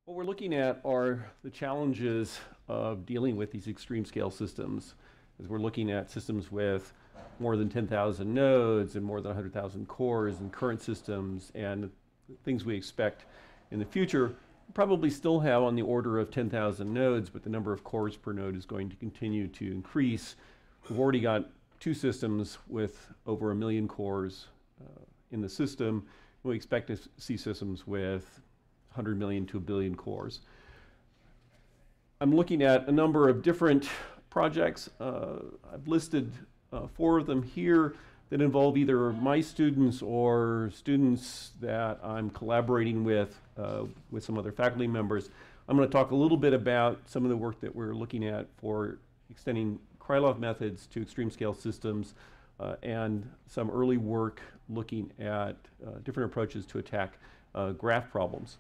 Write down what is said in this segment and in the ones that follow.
What we're looking at are the challenges of dealing with these extreme scale systems, as we're looking at systems with more than 10,000 nodes and more than 100,000 cores and current systems and things we expect in the future. Probably still have on the order of 10,000 nodes, but the number of cores per node is going to continue to increase. We've already got two systems with over 1 million cores in the system. We expect to see systems with 100 million to 1 billion cores. I'm looking at a number of different projects. I've listed 4 of them here that involve either my students or students that I'm collaborating with some other faculty members. I'm going to talk a little bit about some of the work that we're looking at for extending Krylov methods to extreme scale systems and some early work looking at different approaches to attack graph problems.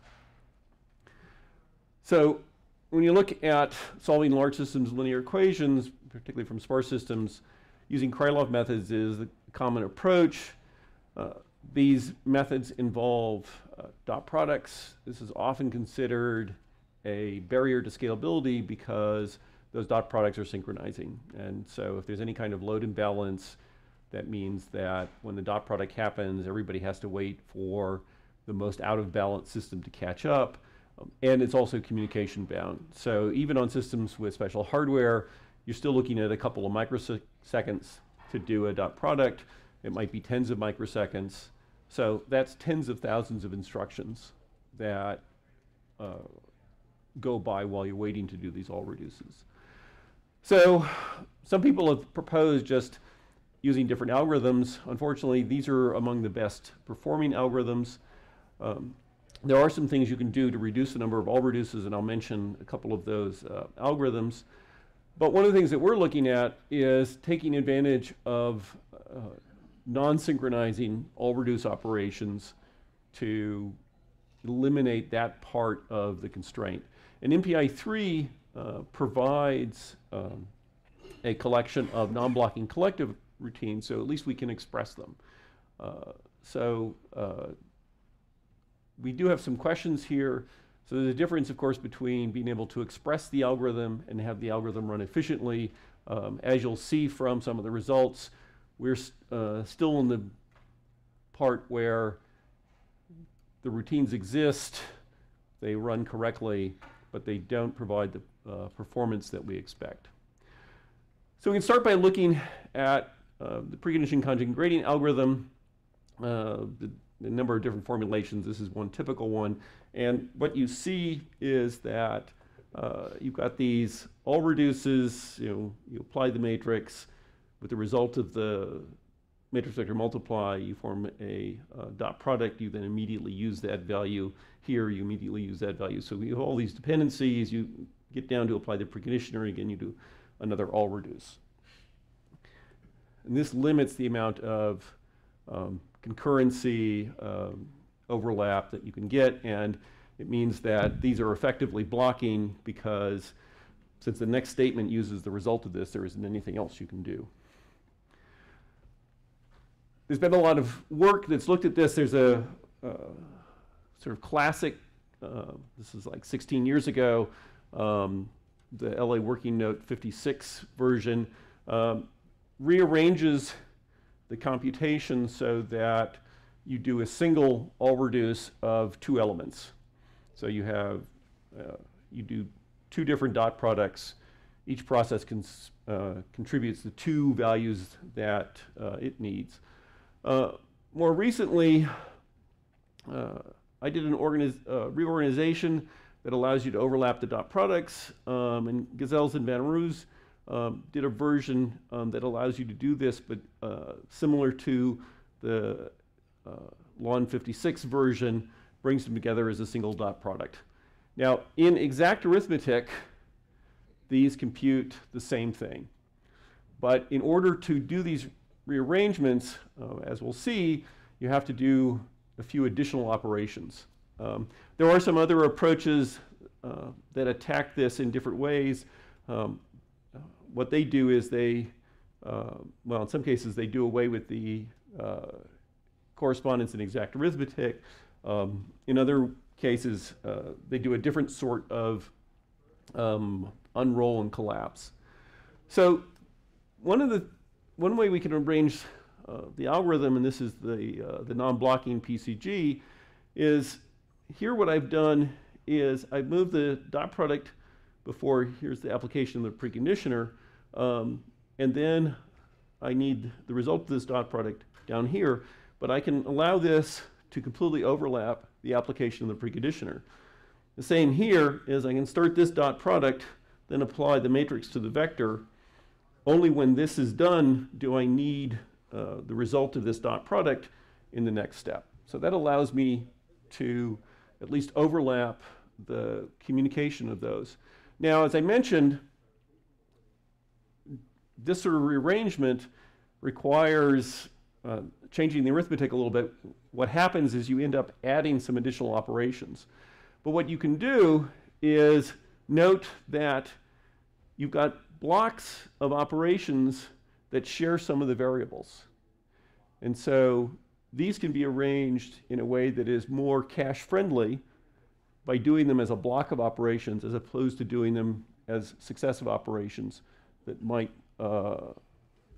So when you look at solving large systems linear equations, particularly from sparse systems, using Krylov methods is the common approach. These methods involve dot products. This is often considered a barrier to scalability because those dot products are synchronizing. And so if there's any kind of load imbalance, that means that when the dot product happens, everybody has to wait for the most out of balance system to catch up. And it's also communication bound. So even on systems with special hardware, you're still looking at a couple of microseconds to do a dot product. It might be tens of microseconds. So that's tens of thousands of instructions that go by while you're waiting to do these Allreduces. So some people have proposed just using different algorithms. Unfortunately, these are among the best performing algorithms. There are some things you can do to reduce the number of Allreduces, and I'll mention a couple of those algorithms. But one of the things that we're looking at is taking advantage of non-synchronizing Allreduce operations to eliminate that part of the constraint. And MPI3 provides a collection of non-blocking collective routines, so at least we can express them. We do have some questions here. So there's a difference, of course, between being able to express the algorithm and have the algorithm run efficiently. As you'll see from some of the results, we're still in the part where the routines exist, they run correctly, but they don't provide the performance that we expect. So we can start by looking at the precondition conjugate gradient algorithm. The number of different formulations. This is one typical one. And what you see is that you've got these Allreduces. You apply the matrix. With the result of the matrix vector multiply, you form a dot product. You then immediately use that value. Here, you immediately use that value. So we have all these dependencies. You get down to apply the preconditioner. Again, you do another Allreduce. And this limits the amount of concurrency, overlap that you can get, and it means that these are effectively blocking because since the next statement uses the result of this, there isn't anything else you can do. There's been a lot of work that's looked at this. There's a sort of classic, this is like 16 years ago, the LA Working Note 56 version rearranges the computation so that you do a single Allreduce of 2 elements. So you have, you do 2 different dot products. Each process contributes the 2 values that it needs. More recently, I did an reorganization that allows you to overlap the dot products, and Gazelles and Van Roos did a version that allows you to do this, but similar to the Lon 56 version, brings them together as a single dot product. Now, in exact arithmetic, these compute the same thing. But in order to do these rearrangements, as we'll see, you have to do a few additional operations. There are some other approaches that attack this in different ways. What they do is they, well, in some cases, they do away with the correspondence in exact arithmetic. In other cases, they do a different sort of unroll and collapse. So one way we can arrange the algorithm, and this is the non-blocking PCG, is here what I've done is I've moved the dot product before, here's the application of the preconditioner, and then I need the result of this dot product down here, but I can allow this to completely overlap the application of the preconditioner. The same here is I can start this dot product, then apply the matrix to the vector. Only when this is done do I need the result of this dot product in the next step. So that allows me to at least overlap the communication of those. Now, as I mentioned, this sort of rearrangement requires changing the arithmetic a little bit. What happens is you end up adding some additional operations. But what you can do is note that you've got blocks of operations that share some of the variables. And so these can be arranged in a way that is more cache friendly by doing them as a block of operations as opposed to doing them as successive operations that might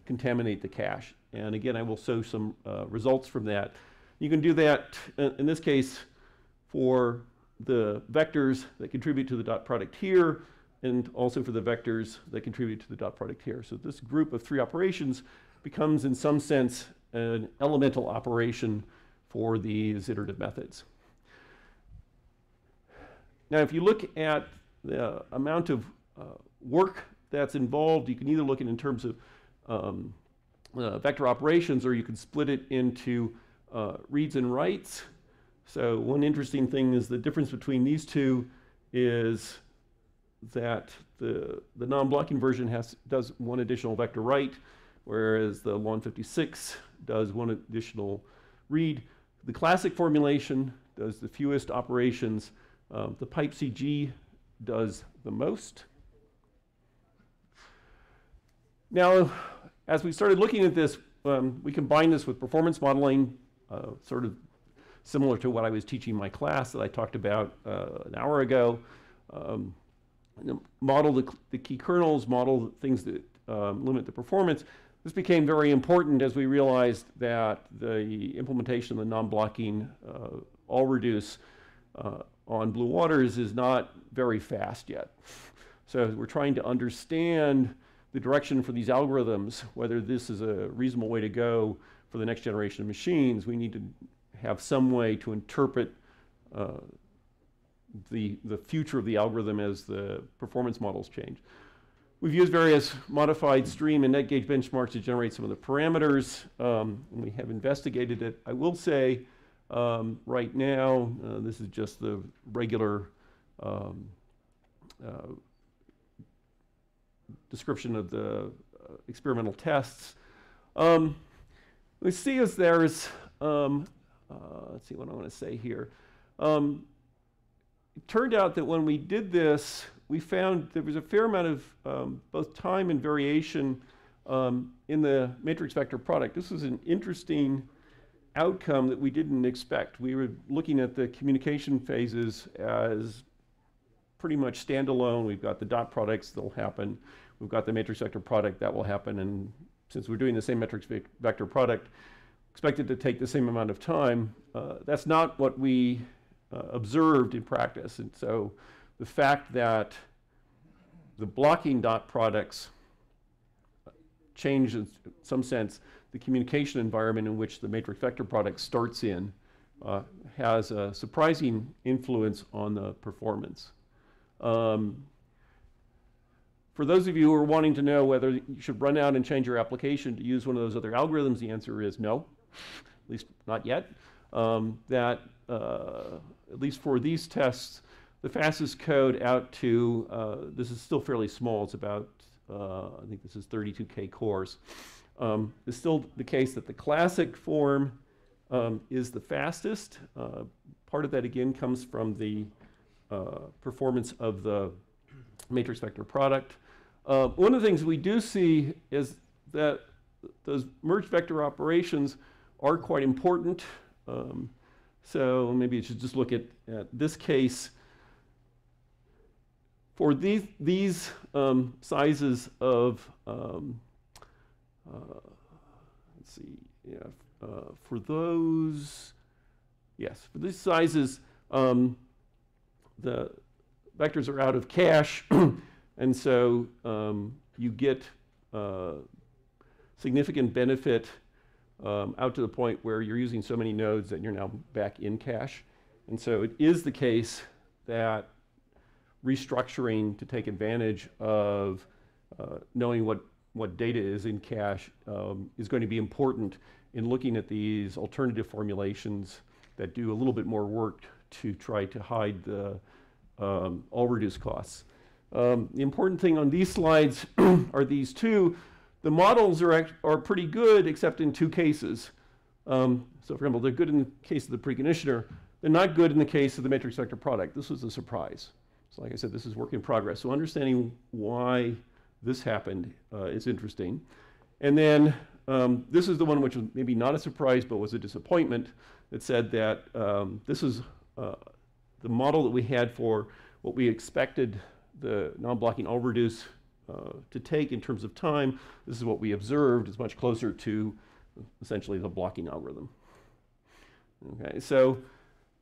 contaminate the cache. And again, I will show some results from that. You can do that, in this case, for the vectors that contribute to the dot product here, and also for the vectors that contribute to the dot product here. So this group of three operations becomes, in some sense, an elemental operation for these iterative methods. Now, if you look at the amount of work that's involved, you can either look at it in terms of vector operations, or you can split it into reads and writes. So one interesting thing is the difference between these two is that the non-blocking version does one additional vector write, whereas the LON 56 does one additional read. The classic formulation does the fewest operations. The PCG does the most. Now, as we started looking at this, we combined this with performance modeling, sort of similar to what I was teaching my class that I talked about an hour ago. Model the key kernels, model things that limit the performance. This became very important as we realized that the implementation of the non-blocking Allreduce on Blue Waters is not very fast yet. So we're trying to understand the direction for these algorithms, whether this is a reasonable way to go for the next generation of machines. We need to have some way to interpret the future of the algorithm as the performance models change. We've used various modified stream and net gauge benchmarks to generate some of the parameters, and we have investigated it. I will say right now, this is just the regular description of the experimental tests. We see as there's, let's see what I want to say here. It turned out that when we did this, we found there was a fair amount of both time and variation in the matrix vector product. This was an interesting outcome that we didn't expect. We were looking at the communication phases as pretty much standalone. We've got the dot products that'll happen. We've got the matrix vector product that will happen. And since we're doing the same matrix vector product, expected to take the same amount of time. That's not what we observed in practice. And so the fact that the blocking dot products change in some sense the communication environment in which the matrix vector product starts in has a surprising influence on the performance. For those of you who are wanting to know whether you should run out and change your application to use one of those other algorithms, the answer is no, at least not yet. At least for these tests, the fastest code out to, this is still fairly small, it's about, I think this is 32K cores. It's still the case that the classic form is the fastest. Part of that, again, comes from the performance of the matrix vector product. One of the things we do see is that those merged vector operations are quite important. So maybe you should just look at this case. For these sizes of, let's see, yeah, for those, yes, for these sizes, the vectors are out of cache, and so you get significant benefit out to the point where you're using so many nodes that you're now back in cache. And so it is the case that restructuring to take advantage of knowing what data is in cache is going to be important in looking at these alternative formulations that do a little bit more work to try to hide the Allreduce costs. The important thing on these slides are these two. The models are pretty good except in two cases. So for example, they're good in the case of the preconditioner. They're not good in the case of the matrix vector product. This was a surprise. So like I said, this is work in progress. So understanding why this happened is interesting. And then this is the one which was maybe not a surprise, but was a disappointment. That said that this is the model that we had for what we expected the non-blocking Allreduce to take in terms of time. This is what we observed is much closer to essentially the blocking algorithm. Okay, so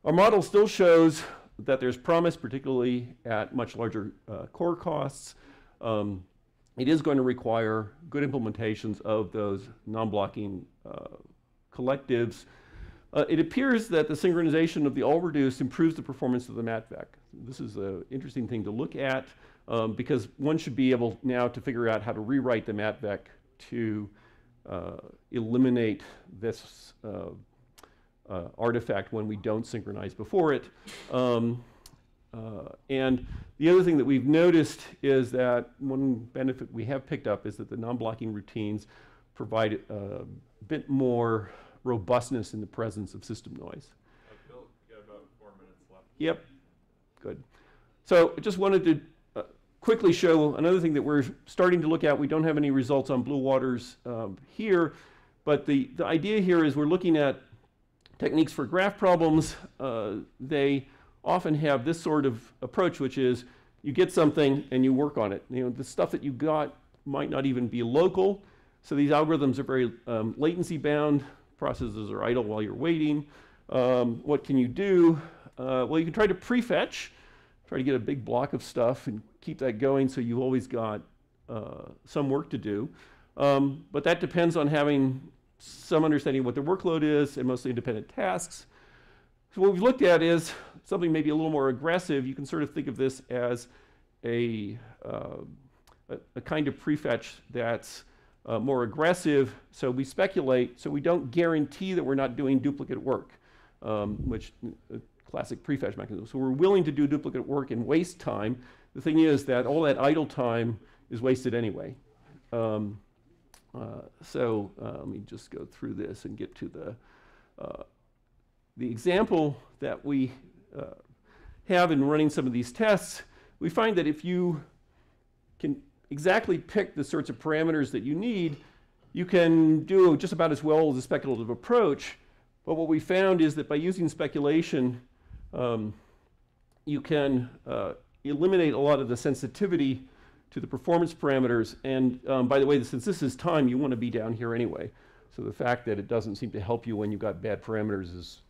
our model still shows that there's promise, particularly at much larger core costs. It is going to require good implementations of those non-blocking collectives. It appears that the synchronization of the Allreduce improves the performance of the MATVEC. This is an interesting thing to look at because one should be able now to figure out how to rewrite the MATVEC to eliminate this artifact when we don't synchronize before it. And the other thing that we've noticed is that one benefit we have picked up is that the non-blocking routines provide a bit more robustness in the presence of system noise. Bill, you got about 4 minutes left. Yep, good. So I just wanted to quickly show another thing that we're starting to look at. We don't have any results on Blue Waters here, but the idea here is we're looking at techniques for graph problems. They often have this sort of approach, which is you get something and you work on it. You know, the stuff that you got might not even be local. So these algorithms are very latency bound. Processes are idle while you're waiting. What can you do? Well, you can try to prefetch, try to get a big block of stuff and keep that going so you've always got some work to do. But that depends on having some understanding of what the workload is and mostly independent tasks. So what we've looked at is something maybe a little more aggressive. You can sort of think of this as a kind of prefetch that's more aggressive. So we speculate, so we don't guarantee that we're not doing duplicate work, which classic prefetch mechanism. So we're willing to do duplicate work and waste time. The thing is that all that idle time is wasted anyway. Let me just go through this and get to the example that we have in running some of these tests. We find that if you can exactly pick the sorts of parameters that you need, you can do just about as well as a speculative approach. But what we found is that by using speculation, you can eliminate a lot of the sensitivity to the performance parameters. And by the way, since this is time, you want to be down here anyway. So the fact that it doesn't seem to help you when you've got bad parameters is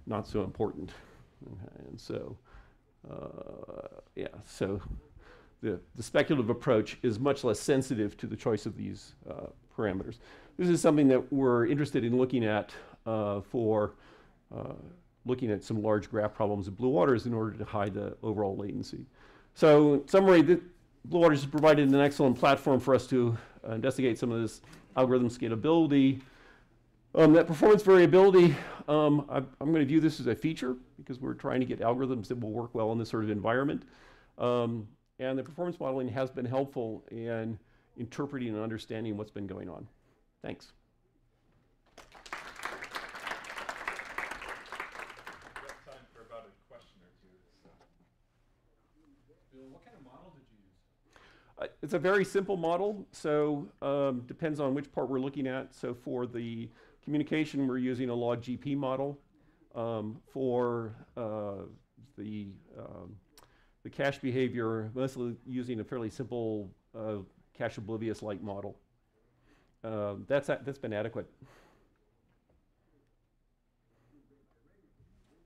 not so important. Okay, and so, yeah, so the speculative approach is much less sensitive to the choice of these parameters. This is something that we're interested in looking at for looking at some large graph problems in Blue Waters in order to hide the overall latency. So in summary, Blue Waters has provided an excellent platform for us to investigate some of this algorithm scalability. That performance variability, I'm going to view this as a feature because we're trying to get algorithms that will work well in this sort of environment. And the performance modeling has been helpful in interpreting and understanding what's been going on. Thanks. We have time for about a question or two. So. Bill, what kind of model did you use? It's a very simple model, so depends on which part we're looking at. So for the communication, we're using a log GP model. For the cache behavior, mostly using a fairly simple cache oblivious light model. That's been adequate.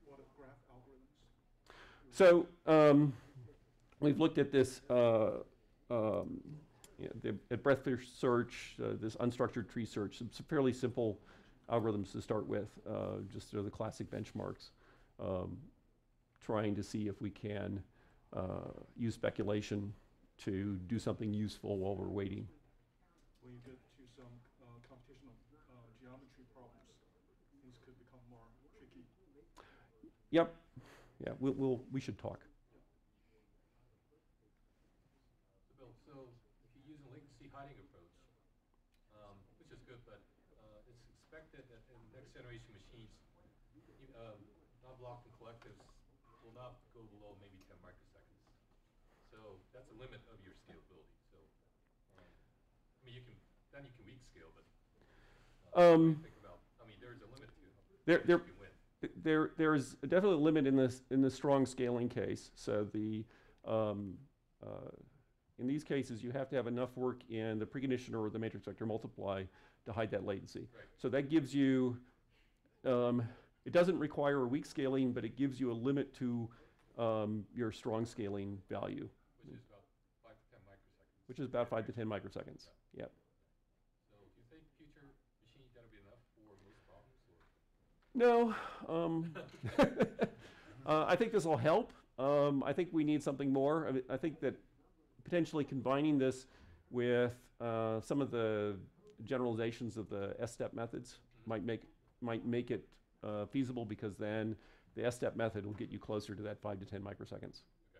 What are graph algorithms? So we've looked at this at breadth search, this unstructured tree search. Some fairly simple algorithms to start with, just the classic benchmarks, trying to see if we can use speculation to do something useful while we're waiting. When you get to some computational geometry problems, things could become more tricky. Yep. Yeah, we should talk. Bill, so if you use a latency hiding approach, which is good, but it's expected that in next generation machines, non-blocking collectives will not go below maybe 10 microseconds. So that's a limit of your scalability. So I mean, you can weak scale, but think about. I mean, there's a limit to how much you can win. There is definitely a limit in the strong scaling case. So in these cases, you have to have enough work in the preconditioner or the matrix vector multiply to hide that latency. Right. So that gives you, it doesn't require a weak scaling, but it gives you a limit to your strong scaling value. Which is about 5 to 10 microseconds. Which is about 5 to 10 microseconds. Yep. So do you think future machines going to be enough for most problems? No. I think this will help. I think we need something more. I think that potentially combining this with some of the generalizations of the S-step methods might make it feasible, because then the S-step method will get you closer to that 5 to 10 microseconds. Okay.